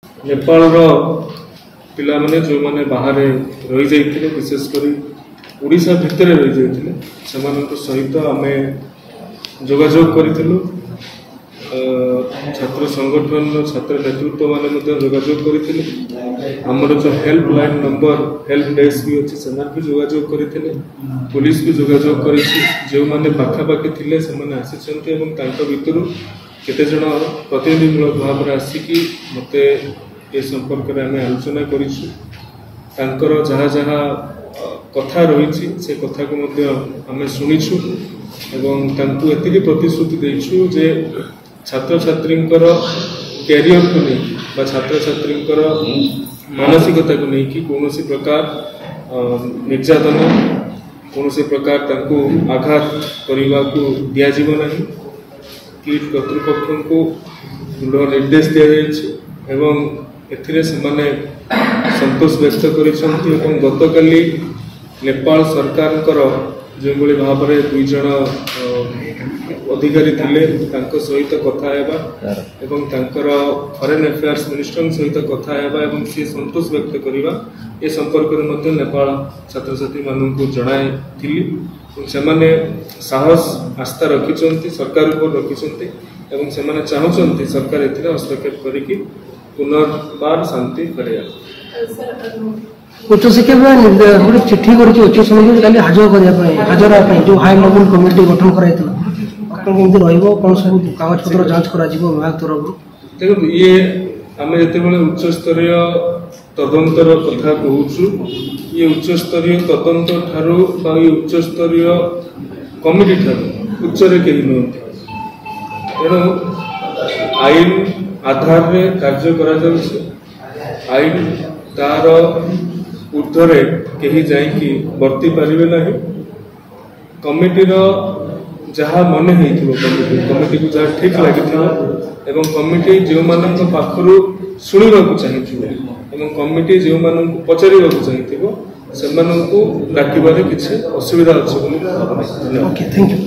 नेपाल पिला माने जो माने बाहर रही जाइथिले विशेषकर ओडिशा भितर रही जाइथिले सेमानक सहित आमे जोगाजोग करिथिलु। छात्र संगठन छात्र नेतृत्व माने मध्य जोगाजोग करिथिले। हमर जो हेल्पलाइन नंबर हेल्प डेस्क भी अछि सेमान भी जोगाजोग करिथिले। पुलिस भी जोगाजोग करिछि। जो माने पाखापाखि थिले सेमाने आसिछन्ति एवं तांका भितरु केते जण प्रतिनिधिमूलक भाव में आसिकी मते ए संपर्क में आम आलोचना करिछु। तांकर जहाँ जहाँ कथा रही से कथा को आम शुणीछु एवं तांकु एतिकी प्रतिश्रुति देइछु जे छात्र छात्री कैरियर को नहीं छात्र छात्री मानसिकता को नहीं कि कौन प्रकार निर्यातना कौन प्रकार तांकु आघात करने को दिज्व ना कि कर्तृपक्ष को निर्देश दि जाइए एवं एथिरे सेमाने संतोष व्यक्त करिसंती एवं गतकाली नेपाल सरकार जो भाव में दुई जन अधिकारी थिले तांको सहित कथा हेबा एवं तांकर फॉरेन अफेयर्स मिनिस्टर सहित कथा हेबा एवं से संतोष व्यक्त करिबा ए संपर्क में मध्य नेपाल छात्र छात्री माननकु जणाई थिली। सेमाने साहस आस्था रखिचंती सरकार ऊपर रखिचंती एवं सेमाने चाहुचंती सरकार एथिरे हस्तक्षेप करिकि पुनर्बार शांति करे। उच्च शिक्षा विभाग गोटे चिठी कर उच्च समिति खाली हाजर जो हाई लेवल कमिटी गठन कर कौन सब कागज पत्र जांच कर विभाग तरफ देखो ये आम जो उच्च स्तरीय तदंतर कथा कहूँ ये उच्च स्तरीय तदंत ठारू ये उच्च स्तरीय कमिटी ठारू उच्चरे कहीं नुहति तेणु आईन आधार रे कार्य करा जाउछि। आईन तार ऊर्ध्वरे कहीं जाइकी वर्ती पारिबे नाही। कमिटीर जहाँ मन होइथिबो कमिटी को जहाँ ठीक लागिथिबो एवं कमिटी जो मानक पाखरु सुनिबाकु चाहिथिबो एवं कमिटी जो मानक पचारिबाकु चाहिथिबो सेमानकु डाकिबारे किछि असुविधा अछि बोली भावना। Okay thank you.